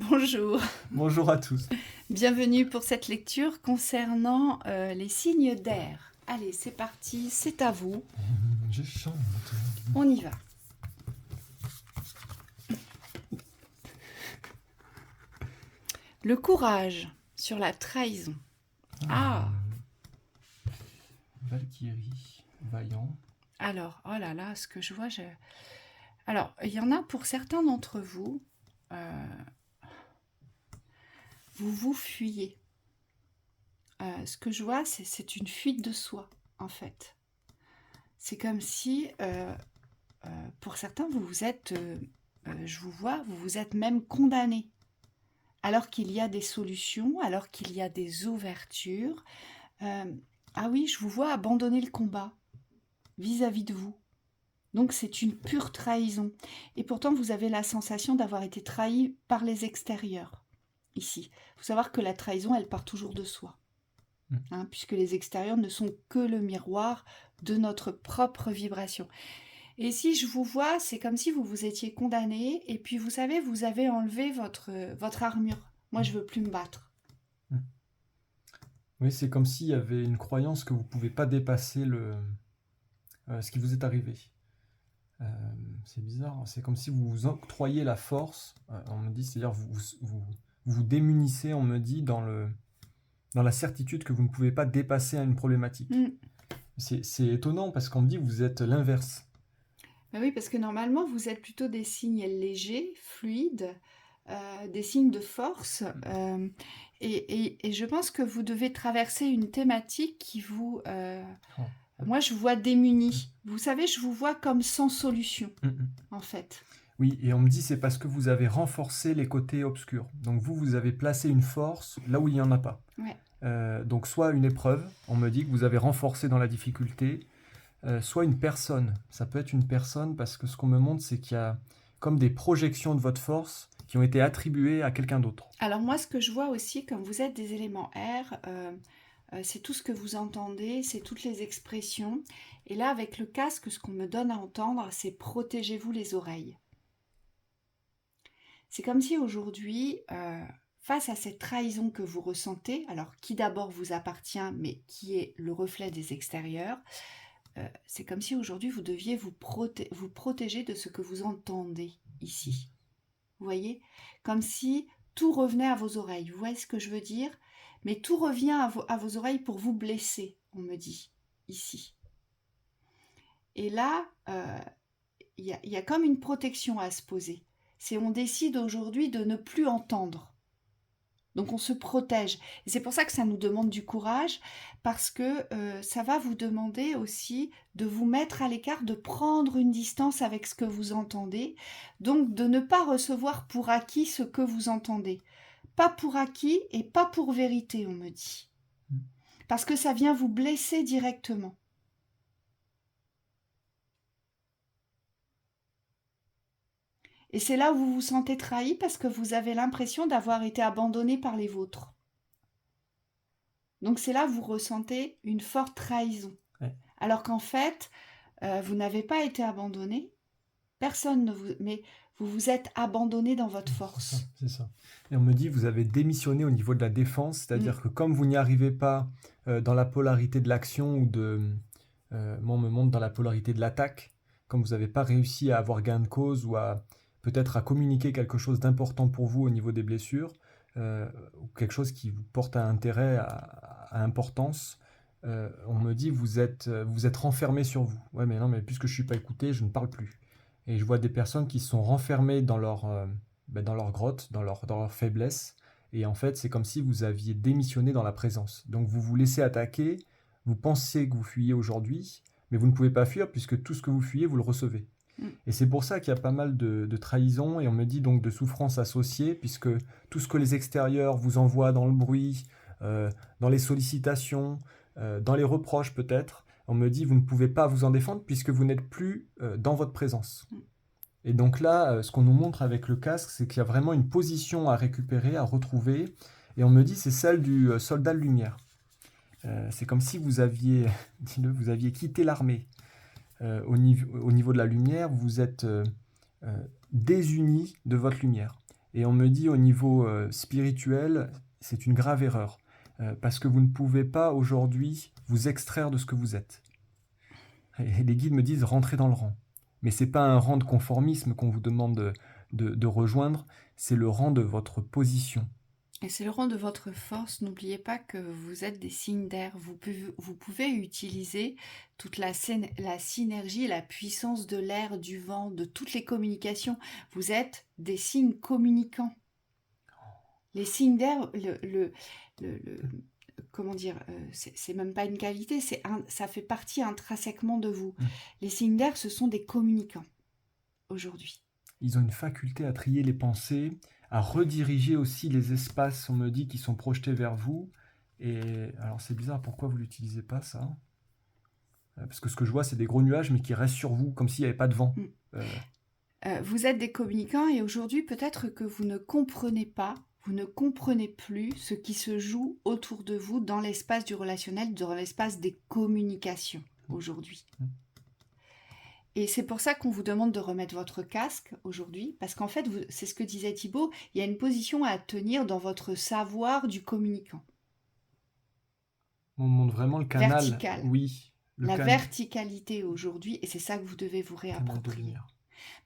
Bonjour, Bonjour à tous. bienvenue pour cette lecture concernant les signes d'air. Allez, c'est parti, c'est à vous, Je chante. on y va. Le courage sur la trahison. Ah, Valkyrie, vaillant. alors, oh là là, ce que je vois, Alors, il y en a pour certains d'entre vous, vous vous fuyez. Ce que je vois, c'est une fuite de soi, en fait. C'est comme si, pour certains, vous vous êtes, je vous vois, vous vous êtes même condamné. Alors qu'il y a des solutions, alors qu'il y a des ouvertures. Ah oui, je vous vois abandonner le combat vis-à-vis de vous. Donc c'est une pure trahison. Et pourtant, vous avez la sensation d'avoir été trahi par les extérieurs, ici. Il faut savoir que la trahison, elle part toujours de soi. Puisque les extérieurs ne sont que le miroir de notre propre vibration. Et si je vous vois, c'est comme si vous vous étiez condamné, et puis vous savez, vous avez enlevé votre armure. Moi, je veux plus me battre. Oui, c'est comme s'il y avait une croyance que vous ne pouvez pas dépasser ce qui vous est arrivé. C'est bizarre, c'est comme si vous vous octroyez la force, on me dit, c'est-à-dire vous démunissez, on me dit, dans la certitude que vous ne pouvez pas dépasser une problématique. C'est étonnant parce qu'on me dit que vous êtes l'inverse. Ben oui, parce que normalement, vous êtes plutôt des signes légers, fluides, des signes de force. Et je pense que vous devez traverser une thématique qui vous... Moi, je vous vois démuni. Vous savez, je vous vois comme sans solution, en fait. Oui, et on me dit c'est parce que vous avez renforcé les côtés obscurs. Donc vous avez placé une force là où il n'y en a pas. Ouais. Donc soit une épreuve, on me dit que vous avez renforcé dans la difficulté, soit une personne. Ça peut être une personne parce que ce qu'on me montre, c'est qu'il y a comme des projections de votre force qui ont été attribuées à quelqu'un d'autre. Alors moi, ce que je vois aussi, comme vous êtes des éléments R, c'est tout ce que vous entendez, c'est toutes les expressions. Et là, avec le casque, ce qu'on me donne à entendre, c'est protégez-vous les oreilles. C'est comme si aujourd'hui, face à cette trahison que vous ressentez, alors qui d'abord vous appartient, mais qui est le reflet des extérieurs, c'est comme si aujourd'hui vous deviez vous protéger de ce que vous entendez ici. Vous voyez? Comme si tout revenait à vos oreilles. Vous voyez ce que je veux dire? Mais tout revient à vos oreilles pour vous blesser, on me dit, ici. Et là, il y a comme une protection à se poser. C'est on décide aujourd'hui de ne plus entendre. Donc on se protège. Et c'est pour ça que ça nous demande du courage, parce que ça va vous demander aussi de vous mettre à l'écart, de prendre une distance avec ce que vous entendez, donc de ne pas recevoir pour acquis ce que vous entendez. Pas pour acquis et pas pour vérité, on me dit. Parce que ça vient vous blesser directement. Et c'est là où vous vous sentez trahi parce que vous avez l'impression d'avoir été abandonné par les vôtres. Donc c'est là où vous ressentez une forte trahison. Ouais. Alors qu'en fait, vous n'avez pas été abandonné, personne ne vous... Mais vous vous êtes abandonné dans votre force. C'est ça. Et on me dit vous avez démissionné au niveau de la défense, c'est-à-dire que comme vous n'y arrivez pas dans la polarité de l'action ou moi on me montre dans la polarité de l'attaque, comme vous n'avez pas réussi à avoir gain de cause ou peut-être à communiquer quelque chose d'important pour vous au niveau des blessures, ou quelque chose qui vous porte à intérêt, à importance, on me dit vous êtes renfermé sur vous. Ouais mais non mais puisque je suis pas écouté, je ne parle plus. Et je vois des personnes qui se sont renfermées dans dans leur grotte, dans leur faiblesse. Et en fait, c'est comme si vous aviez démissionné dans la présence. Donc vous vous laissez attaquer, vous pensez que vous fuyez aujourd'hui, mais vous ne pouvez pas fuir puisque tout ce que vous fuyez, vous le recevez. Et c'est pour ça qu'il y a pas mal de trahisons et on me dit donc de souffrances associées puisque tout ce que les extérieurs vous envoient dans le bruit, dans les sollicitations, dans les reproches peut-être, on me dit vous ne pouvez pas vous en défendre puisque vous n'êtes plus dans votre présence. Et donc là, ce qu'on nous montre avec le casque, c'est qu'il y a vraiment une position à récupérer, à retrouver. Et on me dit c'est celle du soldat de lumière. C'est comme si vous aviez, vous aviez quitté l'armée. Au niveau de la lumière, vous êtes désunis de votre lumière. Et on me dit au niveau spirituel, c'est une grave erreur, parce que vous ne pouvez pas aujourd'hui vous extraire de ce que vous êtes. Et les guides me disent rentrez dans le rang. Mais ce n'est pas un rang de conformisme qu'on vous demande de rejoindre, c'est le rang de votre position. Et c'est le rang de votre force. N'oubliez pas que vous êtes des signes d'air. Vous pouvez utiliser toute la synergie, la puissance de l'air, du vent, de toutes les communications. Vous êtes des signes communicants. Les signes d'air, comment dire, c'est même pas une qualité, ça fait partie intrinsèquement de vous. Les signes d'air, ce sont des communicants aujourd'hui. Ils ont une faculté à trier les pensées, à rediriger aussi les espaces, on me dit, qui sont projetés vers vous. Et alors c'est bizarre, pourquoi vous l'utilisez pas ça? Parce que ce que je vois, c'est des gros nuages, mais qui restent sur vous, comme s'il n'y avait pas de vent. Vous êtes des communicants et aujourd'hui, peut-être que vous ne comprenez pas, vous ne comprenez plus ce qui se joue autour de vous dans l'espace du relationnel, dans l'espace des communications aujourd'hui. Et c'est pour ça qu'on vous demande de remettre votre casque aujourd'hui, parce qu'en fait, c'est ce que disait Thibaut, il y a une position à tenir dans votre savoir du communicant. On montre vraiment le canal. Vertical. Oui. La verticalité aujourd'hui, et c'est ça que vous devez vous réapproprier.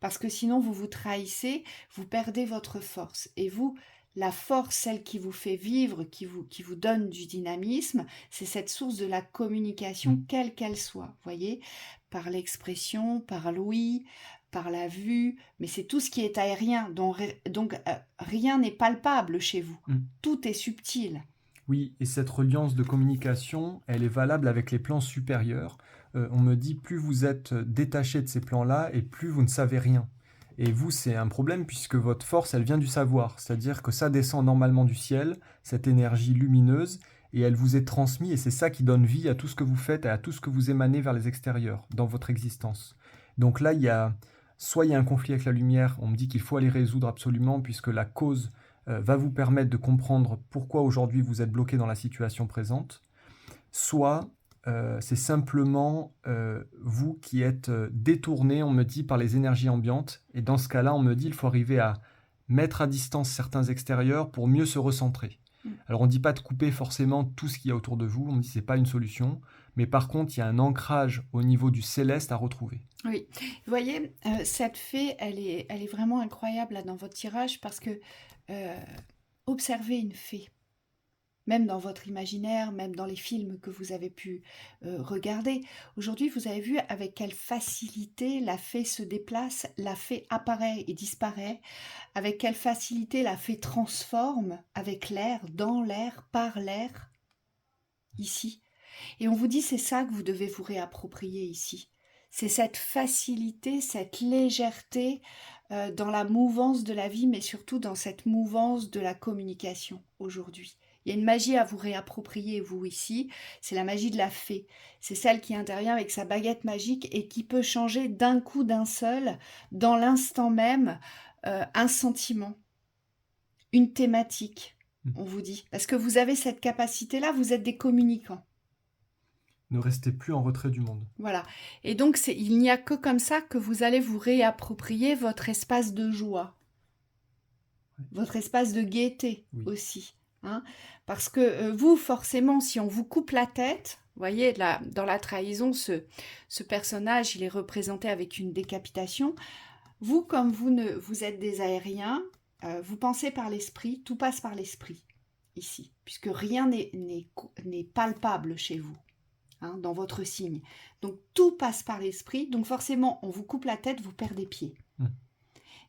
Parce que sinon, vous trahissez, vous perdez votre force. Et vous, la force, celle qui vous fait vivre, qui vous donne du dynamisme, c'est cette source de la communication, quelle qu'elle soit. Voyez, par l'expression, par l'ouïe, par la vue, mais c'est tout ce qui est aérien. Donc rien n'est palpable chez vous. Tout est subtil. Oui, et cette reliance de communication, elle est valable avec les plans supérieurs. On me dit, plus vous êtes détaché de ces plans-là, et plus vous ne savez rien. Et vous, c'est un problème, puisque votre force, elle vient du savoir. C'est-à-dire que ça descend normalement du ciel, cette énergie lumineuse, et elle vous est transmise, et c'est ça qui donne vie à tout ce que vous faites, et à tout ce que vous émanez vers les extérieurs, dans votre existence. Donc là, soit il y a un conflit avec la lumière, on me dit qu'il faut aller résoudre absolument, puisque la cause va vous permettre de comprendre pourquoi aujourd'hui vous êtes bloqué dans la situation présente, soit c'est simplement vous qui êtes détourné, on me dit, par les énergies ambiantes, et dans ce cas-là, on me dit qu'il faut arriver à mettre à distance certains extérieurs pour mieux se recentrer. Alors on ne dit pas de couper forcément tout ce qu'il y a autour de vous, on me dit que ce n'est pas une solution, mais par contre, il y a un ancrage au niveau du céleste à retrouver. Oui, vous voyez, cette fée, elle est vraiment incroyable là, dans votre tirage, parce que observez une fée, même dans votre imaginaire, même dans les films que vous avez pu regarder. Aujourd'hui, vous avez vu avec quelle facilité la fée se déplace, la fée apparaît et disparaît, avec quelle facilité la fée transforme avec l'air, dans l'air, par l'air, ici. Et on vous dit, c'est ça que vous devez vous réapproprier ici. C'est cette facilité, cette légèreté dans la mouvance de la vie, mais surtout dans cette mouvance de la communication aujourd'hui. Il y a une magie à vous réapproprier, vous, ici. C'est la magie de la fée. C'est celle qui intervient avec sa baguette magique et qui peut changer d'un coup, d'un seul, dans l'instant même, un sentiment, une thématique, on vous dit. Parce que vous avez cette capacité-là, vous êtes des communicants. Ne restez plus en retrait du monde. Voilà. Et donc, il n'y a que comme ça que vous allez vous réapproprier votre espace de joie, votre espace de gaieté aussi. Hein, parce que vous, forcément, si on vous coupe la tête, vous voyez, là, dans la trahison, ce personnage, il est représenté avec une décapitation. Vous, comme vous êtes des aériens, vous pensez par l'esprit, tout passe par l'esprit, ici, puisque rien n'est palpable chez vous. Hein, dans votre signe. Donc tout passe par l'esprit, donc forcément on vous coupe la tête, vous perdez pied.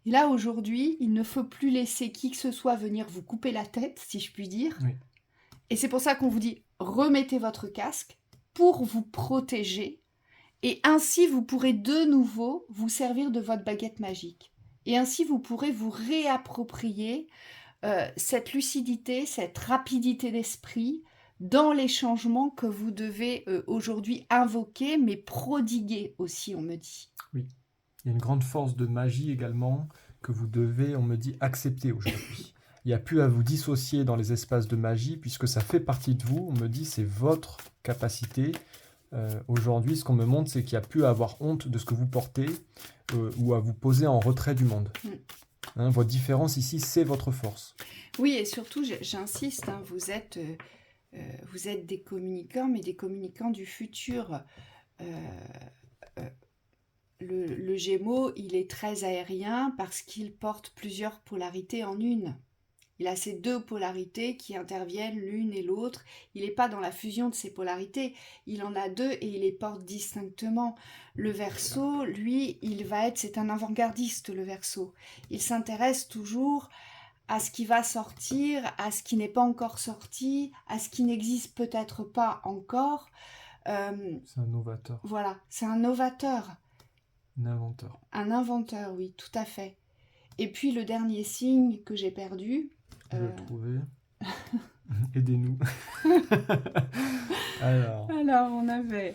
Et là aujourd'hui, il ne faut plus laisser qui que ce soit venir vous couper la tête, si je puis dire. Et c'est pour ça qu'on vous dit, remettez votre casque pour vous protéger, et ainsi vous pourrez de nouveau vous servir de votre baguette magique. Et ainsi vous pourrez vous réapproprier cette lucidité, cette rapidité d'esprit, dans les changements que vous devez aujourd'hui invoquer, mais prodiguer aussi, on me dit. Oui, il y a une grande force de magie également que vous devez, on me dit, accepter aujourd'hui. Il n'y a plus à vous dissocier dans les espaces de magie, puisque ça fait partie de vous, on me dit, c'est votre capacité. Aujourd'hui, ce qu'on me montre, c'est qu'il n'y a plus à avoir honte de ce que vous portez ou à vous poser en retrait du monde. Hein, votre différence ici, c'est votre force. Oui, et surtout, j'insiste, hein, vous êtes des communicants, mais des communicants du futur. Euh, euh, le Gémeaux, il est très aérien parce qu'il porte plusieurs polarités en une. Il a ces deux polarités qui interviennent l'une et l'autre. Il n'est pas dans la fusion de ces polarités. Il en a deux et il les porte distinctement. Le Verseau, lui, c'est un avant-gardiste, le Verseau. Il s'intéresse toujours à ce qui va sortir, à ce qui n'est pas encore sorti, à ce qui n'existe peut-être pas encore. C'est un novateur, Voilà, c'est un novateur, un inventeur. un inventeur, oui, tout à fait. Et puis le dernier signe que j'ai perdu. Je vais le trouver. Aidez-nous. Alors, on avait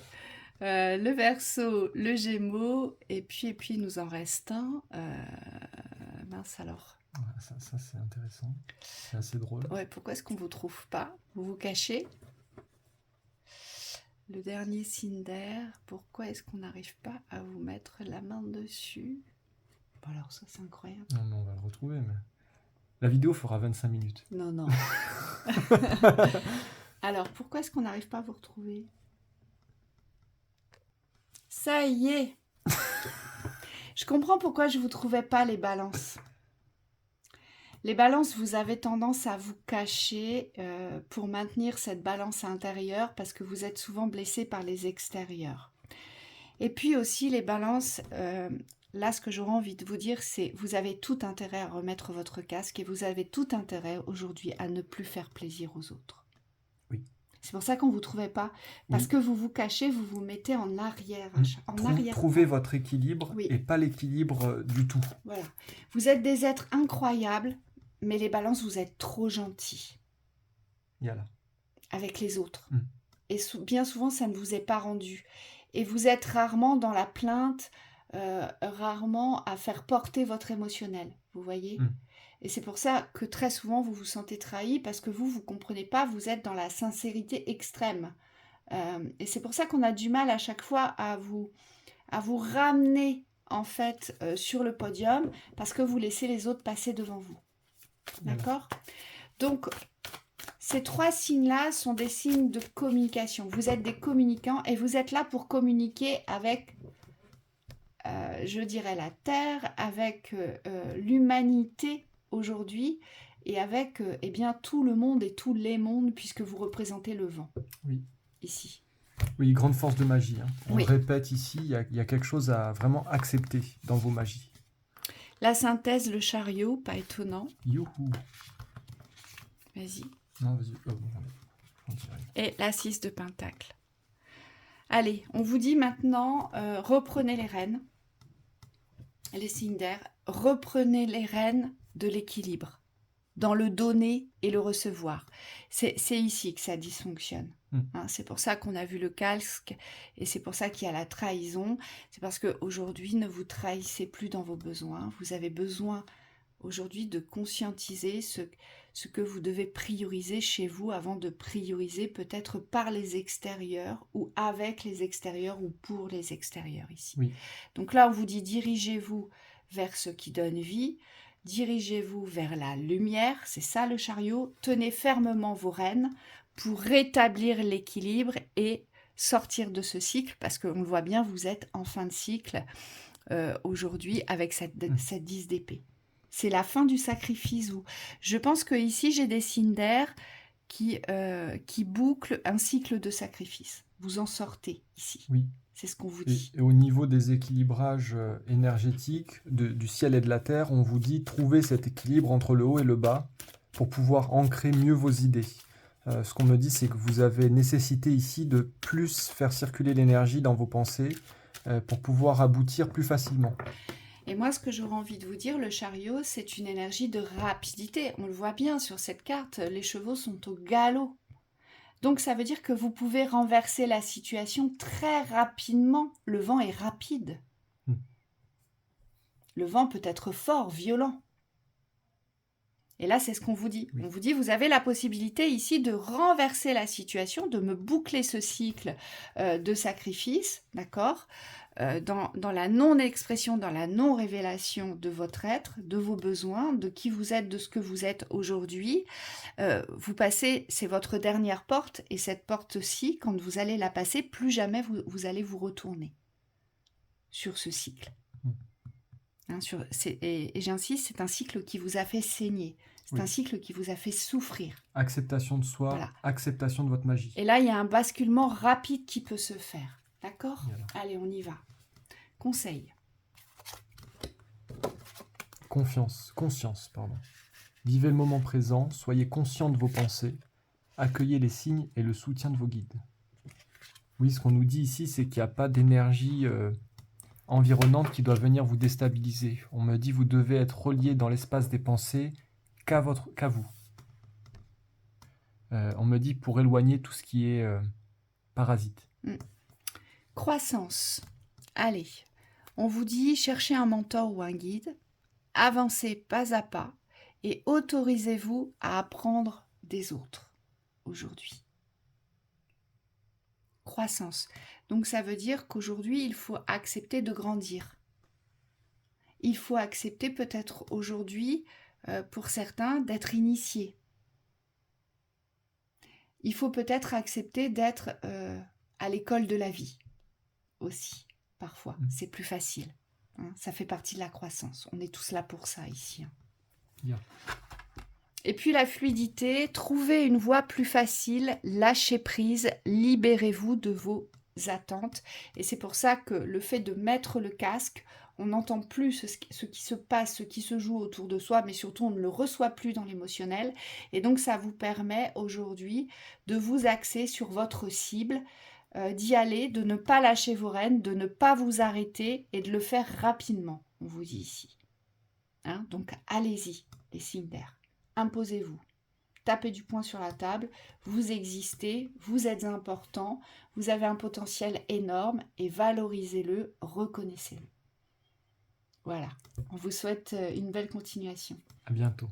le Verseau, le Gémeaux, et puis il nous en reste un. Mince alors. ça c'est intéressant. C'est assez drôle. Ouais, pourquoi est-ce qu'on ne vous trouve pas? Vous vous cachez? Le dernier signe d'air, pourquoi est-ce qu'on n'arrive pas à vous mettre la main dessus? Bon, alors ça c'est incroyable. Non, mais on va le retrouver, mais... La vidéo fera 25 minutes. Non. Alors, pourquoi est-ce qu'on n'arrive pas à vous retrouver? Ça y est. Je comprends pourquoi je ne vous trouvais pas, les balances. Les balances, vous avez tendance à vous cacher pour maintenir cette balance intérieure parce que vous êtes souvent blessé par les extérieurs. Et puis aussi, les balances, là, ce que j'aurais envie de vous dire, c'est vous avez tout intérêt à remettre votre casque et vous avez tout intérêt aujourd'hui à ne plus faire plaisir aux autres. Oui. C'est pour ça qu'on ne vous trouvait pas. Parce que vous vous cachez, vous vous mettez en arrière. Trouvez votre équilibre et pas l'équilibre du tout. Voilà. Vous êtes des êtres incroyables, mais les balances, vous êtes trop gentils. Yala. Avec les autres. Et bien souvent, ça ne vous est pas rendu. Et vous êtes rarement dans la plainte, rarement à faire porter votre émotionnel. Vous voyez ? Et c'est pour ça que très souvent, vous vous sentez trahi parce que vous comprenez pas, vous êtes dans la sincérité extrême. Et c'est pour ça qu'on a du mal à chaque fois à vous ramener en fait sur le podium parce que vous laissez les autres passer devant vous. D'accord ? Donc, ces trois signes-là sont des signes de communication. Vous êtes des communicants et vous êtes là pour communiquer avec, je dirais, la Terre, avec l'humanité aujourd'hui et avec eh bien, tout le monde et tous les mondes puisque vous représentez le vent. Oui. Ici. Oui, grande force de magie. Hein. On le répète ici, il y a quelque chose à vraiment accepter dans vos magies. La synthèse, le chariot, pas étonnant. Youhou. Vas-y. Non, vas-y. Oh, bon, et la 6 de pentacle. Allez, on vous dit maintenant, reprenez les rênes, les signes d'air, reprenez les rênes de l'équilibre, dans le donner et le recevoir. C'est ici que ça dysfonctionne. Hein, c'est pour ça qu'on a vu le casque et c'est pour ça qu'il y a la trahison. C'est parce qu'aujourd'hui, ne vous trahissez plus dans vos besoins. Vous avez besoin aujourd'hui de conscientiser ce que vous devez prioriser chez vous avant de prioriser peut-être par les extérieurs ou avec les extérieurs ou pour les extérieurs ici. Oui. Donc là, on vous dit dirigez-vous vers ce qui donne vie, dirigez-vous vers la lumière, c'est ça le chariot, tenez fermement vos rênes pour rétablir l'équilibre et sortir de ce cycle, parce qu'on le voit bien, vous êtes en fin de cycle aujourd'hui avec cette 10 d'épée. C'est la fin du sacrifice. Je pense que ici j'ai des signes d'air qui bouclent un cycle de sacrifice. Vous en sortez ici. Oui. C'est ce qu'on vous dit. Et au niveau des équilibrages énergétiques du ciel et de la terre, on vous dit trouver cet équilibre entre le haut et le bas pour pouvoir ancrer mieux vos idées. Ce qu'on me dit, c'est que vous avez nécessité ici de plus faire circuler l'énergie dans vos pensées pour pouvoir aboutir plus facilement. Et moi, ce que j'aurais envie de vous dire, le chariot, c'est une énergie de rapidité. On le voit bien sur cette carte, les chevaux sont au galop. Donc, ça veut dire que vous pouvez renverser la situation très rapidement. Le vent est rapide. Le vent peut être fort, violent. Et là, c'est ce qu'on vous dit. Oui. On vous dit, vous avez la possibilité ici de renverser la situation, de me boucler ce cycle de sacrifice, d'accord, dans la non-expression, dans la non-révélation de votre être, de vos besoins, de qui vous êtes, de ce que vous êtes aujourd'hui. Vous passez, c'est votre dernière porte, et cette porte-ci, quand vous allez la passer, plus jamais vous allez vous retourner sur ce cycle. Hein, et j'insiste, c'est un cycle qui vous a fait saigner. C'est Oui. un cycle qui vous a fait souffrir. Acceptation de soi, Voilà. acceptation de votre magie. Et là, il y a un basculement rapide qui peut se faire. D'accord ? Voilà. Allez, on y va. Conseil. Conscience, pardon. Vivez le moment présent, soyez conscient de vos pensées, accueillez les signes et le soutien de vos guides. Oui, ce qu'on nous dit ici, c'est qu'il n'y a pas d'énergie environnante qui doit venir vous déstabiliser. On me dit vous devez être relié dans l'espace des pensées qu'à vous. On me dit pour éloigner tout ce qui est parasite. Croissance. Allez, on vous dit cherchez un mentor ou un guide, avancez pas à pas et autorisez-vous à apprendre des autres aujourd'hui. Croissance. Donc ça veut dire qu'aujourd'hui, il faut accepter de grandir. Il faut accepter peut-être aujourd'hui, pour certains, d'être initié. Il faut peut-être accepter d'être à l'école de la vie aussi, parfois. C'est plus facile. Hein, ça fait partie de la croissance. On est tous là pour ça ici. Hein. Yeah. Et puis la fluidité, trouvez une voie plus facile, lâchez prise, libérez-vous de vos attentes. Et c'est pour ça que le fait de mettre le casque, on n'entend plus ce qui se passe, ce qui se joue autour de soi, mais surtout on ne le reçoit plus dans l'émotionnel. Et donc ça vous permet aujourd'hui de vous axer sur votre cible, d'y aller, de ne pas lâcher vos rênes, de ne pas vous arrêter et de le faire rapidement, on vous dit ici. Hein, donc allez-y, les signes d'air. Imposez-vous, tapez du poing sur la table, vous existez, vous êtes important, vous avez un potentiel énorme et valorisez-le, reconnaissez-le. Voilà, on vous souhaite une belle continuation. À bientôt.